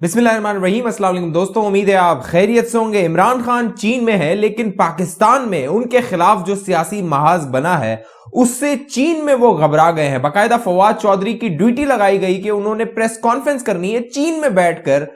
बिस्मिल्लाहिर्रहमानिर्रहीम। अस्सलाम वालेकुम दोस्तों, उम्मीद है आप खैरियत से होंगे। इमरान खान चीन में है, लेकिन पाकिस्तान में उनके खिलाफ जो सियासी महाज बना है उससे चीन में वो घबरा गए हैं। बाकायदा फवाद चौधरी की ड्यूटी लगाई गई कि उन्होंने प्रेस कॉन्फ्रेंस करनी है चीन में बैठकर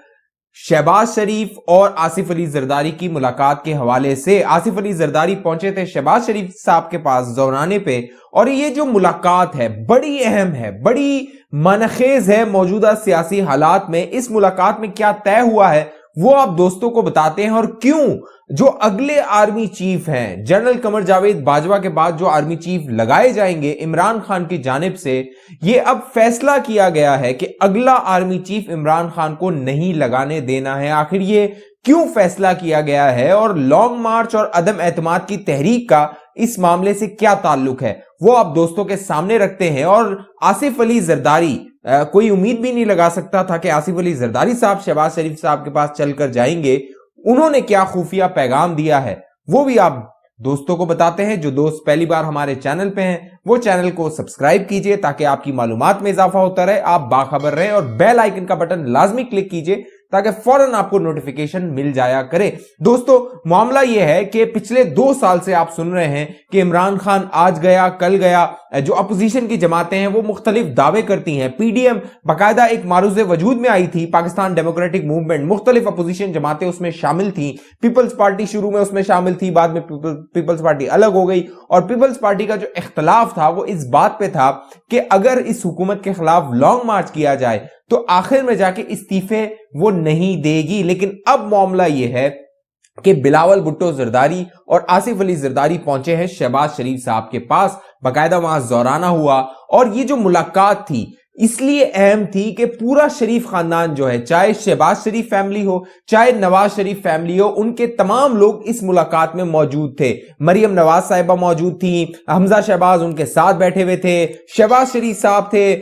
शहबाज शरीफ और आसिफ अली जरदारी की मुलाकात के हवाले से। आसिफ अली जरदारी पहुंचे थे शहबाज शरीफ साहब के पास दौराने पे, और ये जो मुलाकात है बड़ी अहम है, बड़ी मनखेज है मौजूदा सियासी हालात में। इस मुलाकात में क्या तय हुआ है वो आप दोस्तों को बताते हैं, और क्यों जो अगले आर्मी चीफ हैं जनरल कमर जावेद बाजवा के बाद जो आर्मी चीफ लगाए जाएंगे इमरान खान की जानिब से, ये अब फैसला किया गया है कि अगला आर्मी चीफ इमरान खान को नहीं लगाने देना है। आखिर ये क्यों फैसला किया गया है और लॉन्ग मार्च और अदम एतमाद की तहरीक का इस मामले से क्या ताल्लुक है वो आप दोस्तों के सामने रखते हैं। और आसिफ अली जरदारी, कोई उम्मीद भी नहीं लगा सकता था कि आसिफ अली जरदारी साहब शहबाज शरीफ साहब के पास चलकर जाएंगे। उन्होंने क्या खुफिया पैगाम दिया है वो भी आप दोस्तों को बताते हैं। जो दोस्त पहली बार हमारे चैनल पे हैं वो चैनल को सब्सक्राइब कीजिए ताकि आपकी मालूमात में इजाफा होता रहे, आप बाखबर रहें, और बेल आइकन का बटन लाजमी क्लिक कीजिए ताकि फौरन आपको नोटिफिकेशन मिल जाया करे। दोस्तों, मामला यह है कि पिछले 2 साल से आप सुन रहे हैं कि इमरान खान आज गया कल गया। जो अपोजिशन की जमातें हैं वो मुख्तलिफ दावे करती हैं। पीडीएम बाकायदा एक मारूज़े वजूद में आई थी, पाकिस्तान डेमोक्रेटिक मूवमेंट, मुख्तलिफ अपोजिशन जमातें उसमें शामिल थी। पीपल्स पार्टी शुरू में उसमें शामिल थी, बाद में पीपल्स पार्टी अलग हो गई, और पीपल्स पार्टी का जो इख्तलाफ था वो इस बात पे था कि अगर इस हुकूमत के खिलाफ लॉन्ग मार्च किया जाए तो आखिर में जाके इस्तीफे वो नहीं देगी। लेकिन अब मामला यह है कि बिलावल भुट्टो जरदारी और आसिफ अली जरदारी पहुंचे हैं शहबाज शरीफ साहब के पास। बाकायदा वहां दौराना हुआ, और ये जो मुलाकात थी इसलिए अहम थी कि पूरा शरीफ खानदान जो है, चाहे शहबाज शरीफ फैमिली हो चाहे नवाज शरीफ फैमिली हो, उनके तमाम लोग इस मुलाकात में मौजूद थे। मरियम नवाज साहिबा मौजूद थी, हमजा शहबाज उनके साथ बैठे हुए थे, शहबाज शरीफ साहब थे,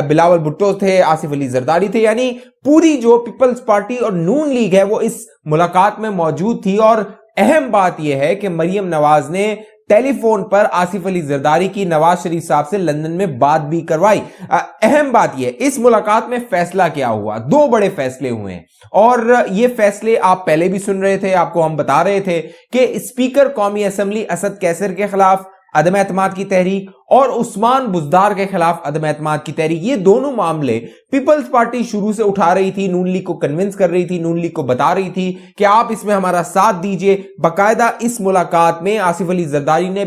बिलावल भुट्टो थे, आसिफ अली जरदारी थे, यानी पूरी जो पीपल्स पार्टी और नून लीग है वो इस मुलाकात में मौजूद थी। और अहम बात यह है कि मरियम नवाज ने टेलीफोन पर आसिफ अली जरदारी की नवाज शरीफ साहब से लंदन में बात भी करवाई। अहम बात यह, इस मुलाकात में फैसला क्या हुआ, 2 बड़े फैसले हुए हैं, और ये फैसले आप पहले भी सुन रहे थे, आपको हम बता रहे थे कि स्पीकर कौमी असेंबली असद कैसर के खिलाफ अदम एतमाद की तहरीक और उस्मान बुज़दार के खिलाफ अदम एतमाद की तहरीक, ये दोनों मामले पीपल्स पार्टी शुरू से उठा रही थी, नून लीग को कन्विंस कर रही थी, नून लीग को बता रही थी कि आप इसमें हमारा साथ दीजिए। बाकायदा इस मुलाकात में आसिफ अली जरदारी ने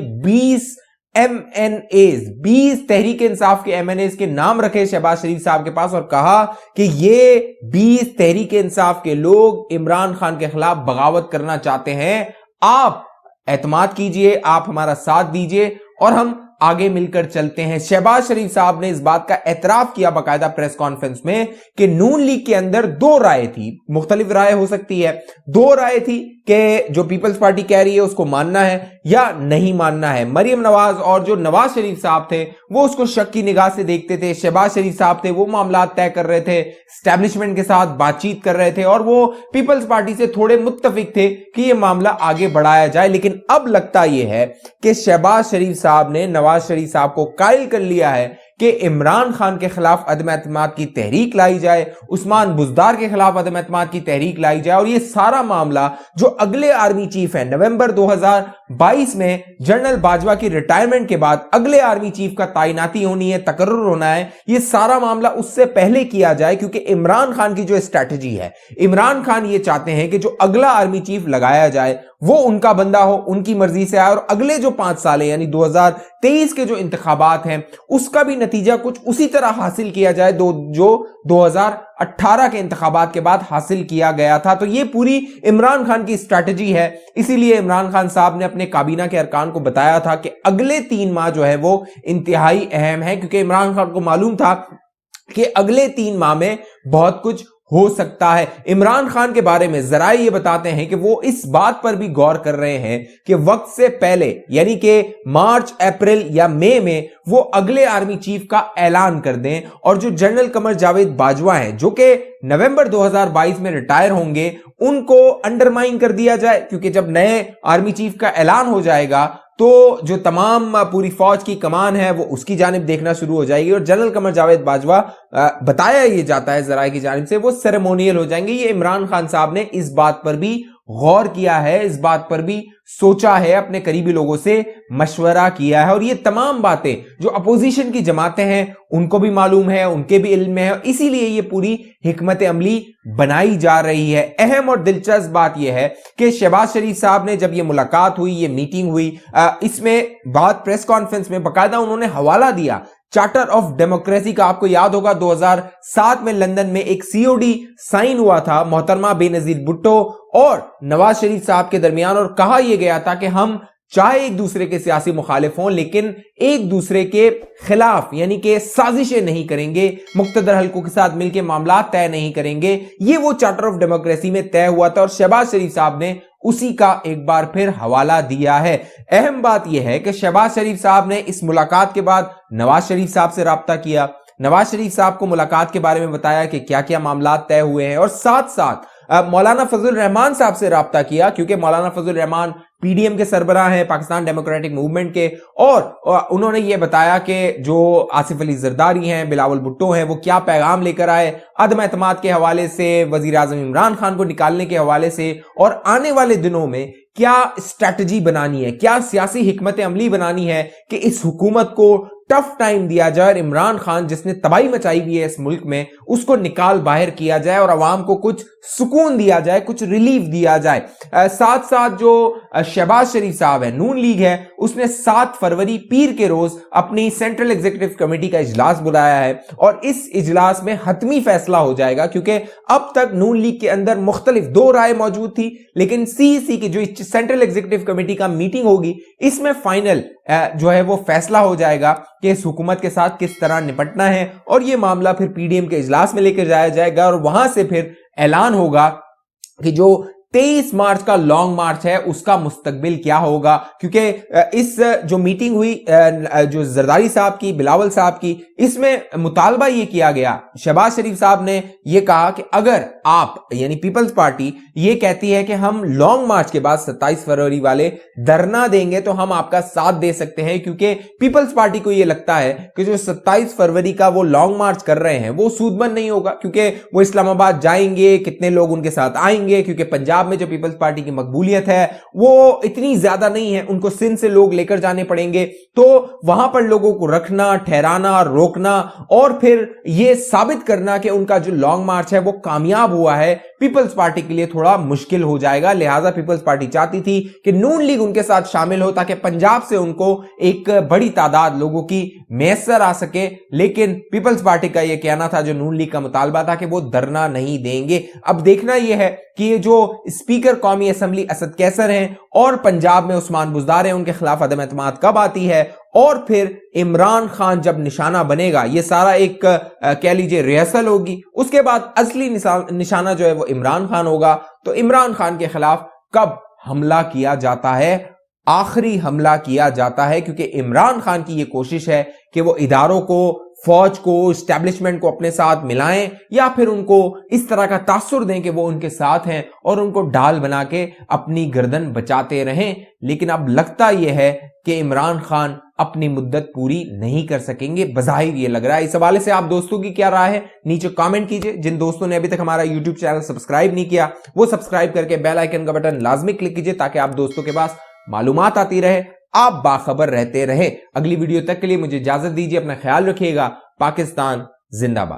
20 तहरीक इंसाफ के MNAs के नाम रखे शहबाज शरीफ साहब के पास, और कहा कि ये 20 तहरीक इंसाफ के लोग इमरान खान के खिलाफ बगावत करना चाहते हैं, आप एतमाद कीजिए, आप हमारा साथ दीजिए और हम आगे मिलकर चलते हैं। शहबाज शरीफ साहब ने इस बात का एतराफ किया बाकायदा प्रेस कॉन्फ्रेंस में कि नून लीग के अंदर 2 राय थी, मुख्तलिफ राय हो सकती है, 2 राय थी कि जो पीपल्स पार्टी कह रही है उसको मानना है या नहीं मानना है। मरियम नवाज और जो नवाज शरीफ साहब थे वो उसको शक की निगाह से देखते थे, शहबाज शरीफ साहब थे वो मामला तय कर रहे थे, एस्टैब्लिशमेंट के साथ बातचीत कर रहे थे, और वो पीपल्स पार्टी से थोड़े मुत्तफिक थे कि यह मामला आगे बढ़ाया जाए। लेकिन अब लगता यह है कि शहबाज शरीफ साहब ने नवाज शरीफ साहब को कायल कर लिया है कि इमरान खान के खिलाफ अदम एतमाद की तहरीक लाई जाए, उस्मान बुज़दार के खिलाफ अदम एतमाद की तहरीक लाई जाए, और ये सारा मामला जो अगले आर्मी चीफ है, नवंबर 2022 में जनरल बाजवा की रिटायरमेंट के बाद अगले आर्मी चीफ का तैनाती होनी है, तकर्रुर होना है, ये सारा मामला उससे पहले किया जाए। क्योंकि इमरान खान की जो स्ट्रैटेजी है, इमरान खान ये चाहते हैं कि जो अगला आर्मी चीफ लगाया जाए वो उनका बंदा हो, उनकी मर्जी से आए, और अगले जो 5 साल है यानी 2023 के जो इंतखाबात हैं उसका भी नतीजा कुछ उसी तरह हासिल किया जाए जो 2018 के इंतखाबात के बाद हासिल किया गया था। तो ये पूरी इमरान खान की स्ट्रैटेजी है। इसीलिए इमरान खान साहब ने अपने काबीना के अरकान को बताया था कि अगले 3 माह जो है वो इंतहाई अहम है, क्योंकि इमरान खान को मालूम था कि अगले 3 माह में बहुत कुछ हो सकता है। इमरान खान के बारे में जरा ये बताते हैं कि वो इस बात पर भी गौर कर रहे हैं कि वक्त से पहले यानी कि मार्च, अप्रैल या मई में वो अगले आर्मी चीफ का ऐलान कर दें, और जो जनरल कमर जावेद बाजवा हैं जो कि नवंबर 2022 में रिटायर होंगे, उनको अंडरमाइन कर दिया जाए। क्योंकि जब नए आर्मी चीफ का ऐलान हो जाएगा तो जो तमाम पूरी फौज की कमान है वो उसकी जानिब देखना शुरू हो जाएगी और जनरल कमर जावेद बाजवा बताया ये जाता है जराये की जानिब से वो सेरेमोनियल हो जाएंगे। ये इमरान खान साहब ने इस बात पर भी गौर किया है, इस बात पर भी सोचा है, अपने करीबी लोगों से मशवरा किया है और ये तमाम बातें जो अपोजिशन की जमातें हैं उनको भी मालूम है, उनके भी इल्म में है, इसीलिए ये पूरी हिकमत अमली बनाई जा रही है। अहम और दिलचस्प बात यह है कि शहबाज शरीफ साहब ने जब ये मुलाकात हुई, ये मीटिंग हुई, इसमें बात प्रेस कॉन्फ्रेंस में बाकायदा उन्होंने हवाला दिया चार्टर ऑफ डेमोक्रेसी का। आपको याद होगा 2007 में लंदन में एक सीओडी साइन हुआ था मोहतरमा बेनजीर भुट्टो और नवाज शरीफ साहब के दरमियान और कहा यह गया था कि हम चाहे एक दूसरे के सियासी मुखालिफ हों लेकिन एक दूसरे के खिलाफ यानी कि साजिशें नहीं करेंगे, मुक्तदर हल्कों के साथ मिलकर मामला तय नहीं करेंगे। ये वो चार्टर ऑफ डेमोक्रेसी में तय हुआ था और शहबाज शरीफ साहब ने उसी का एक बार फिर हवाला दिया है। अहम बात यह है कि शहबाज शरीफ साहब ने इस मुलाकात के बाद नवाज शरीफ साहब से राब्ता किया, नवाज शरीफ साहब को मुलाकात के बारे में बताया कि क्या क्या मामला तय हुए हैं और साथ साथ मौलाना फजल रहमान साहब से राब्ता किया क्योंकि मौलाना फजल रहमान पीडीएम के सरबराह हैं, पाकिस्तान डेमोक्रेटिक मूवमेंट के, और उन्होंने ये बताया कि जो आसिफ अली जरदारी हैं, बिलावल भुट्टो हैं, वो क्या पैगाम लेकर आए अदम एतमाद के हवाले से, वजीर आजम इमरान खान को निकालने के हवाले से और आने वाले दिनों में क्या स्ट्रैटेजी बनानी है, क्या सियासी हिकमत अमली बनानी है कि इस हुकूमत को टफ टाइम दिया जाए और इमरान खान जिसने तबाही मचाई हुई है इस मुल्क में उसको निकाल बाहर किया जाए और आवाम को कुछ सुकून दिया जाए, कुछ रिलीफ दिया जाए। साथ साथ जो शहबाज शरीफ साहब है, नून लीग है, उसने 7 फरवरी पीर के रोज अपनी सेंट्रल एग्जीक्यूटिव कमेटी का इजलास बुलाया है और इस इजलास में हतमी फैसला हो जाएगा क्योंकि अब तक नून लीग के अंदर मुख्तलिफ 2 राय मौजूद थी लेकिन सीईसी की जो सेंट्रल एग्जीक्यूटिव कमेटी का मीटिंग होगी इसमें फाइनल जो है वो फैसला हो जाएगा कि इस हुकूमत के साथ किस तरह निपटना है और ये मामला फिर पीडीएम के इजलास में लेकर जाया जाएगा और वहां से फिर ऐलान होगा कि जो 23 मार्च का लॉन्ग मार्च है उसका मुस्तकबिल क्या होगा। क्योंकि इस जो मीटिंग हुई जो जरदारी साहब की, बिलावल साहब की, इसमें मुतालबा ये किया गया, शहबाज शरीफ साहब ने ये कहा कि अगर आप यानी पीपल्स पार्टी ये कहती है कि हम लॉन्ग मार्च के बाद 27 फरवरी वाले धरना देंगे तो हम आपका साथ दे सकते हैं क्योंकि पीपल्स पार्टी को ये लगता है कि जो 27 फरवरी का वो लॉन्ग मार्च कर रहे हैं वो सूदमंद नहीं होगा क्योंकि वो इस्लामाबाद जाएंगे, कितने लोग उनके साथ आएंगे, क्योंकि पंजाब में जो पीपल्स पार्टी की मकबूलियत है वो इतनी ज्यादा नहीं है, उनको सिंध से लोग लेकर जाने पड़ेंगे, तो वहां पर लोगों को रखना, ठहराना, रोकना और फिर ये साबित करना कि उनका जो लॉन्ग मार्च है वो कामयाब हुआ है पीपल्स पार्टी के लिए थोड़ा मुश्किल हो जाएगा। लिहाजा पीपल्स पार्टी चाहती थी कि नून लीग उनके साथ शामिल हो ताकि पंजाब से उनको एक बड़ी तादाद लोगों की मैसर आ सके, लेकिन पीपल्स पार्टी का यह कहना था, जो नून लीग का मुतालबा था कि वो धरना नहीं देंगे। अब देखना यह है कि ये जो स्पीकर कौमी असेंबली असद कैसर हैं और पंजाब में उस्मान बुज़दार हैं, उनके खिलाफ अदम एतमाद कब आती है और फिर इमरान खान जब निशाना बनेगा, ये सारा एक कह लीजिए रिहर्सल होगी, उसके बाद असली निशाना जो है वो इमरान खान होगा। तो इमरान खान के खिलाफ कब हमला किया जाता है, आखिरी हमला किया जाता है, क्योंकि इमरान खान की ये कोशिश है कि वो इदारों को, फौज को, एस्टैब्लिशमेंट को अपने साथ मिलाएं या फिर उनको इस तरह का तासुर दें कि वो उनके साथ हैं और उनको ढाल बना के अपनी गर्दन बचाते रहें। लेकिन अब लगता यह है कि इमरान खान अपनी मुद्दत पूरी नहीं कर सकेंगे, बज़ाहिर ये लग रहा है। इस हवाले से आप दोस्तों की क्या राय है नीचे कमेंट कीजिए। जिन दोस्तों ने अभी तक हमारा यूट्यूब चैनल सब्सक्राइब नहीं किया वो सब्सक्राइब करके बेल आइकन का बटन लाजमी क्लिक कीजिए ताकि आप दोस्तों के पास मालूमात आती रहे, आप बाखबर रहते रहे। अगली वीडियो तक के लिए मुझे इजाजत दीजिए, अपना ख्याल रखिएगा। पाकिस्तान जिंदाबाद।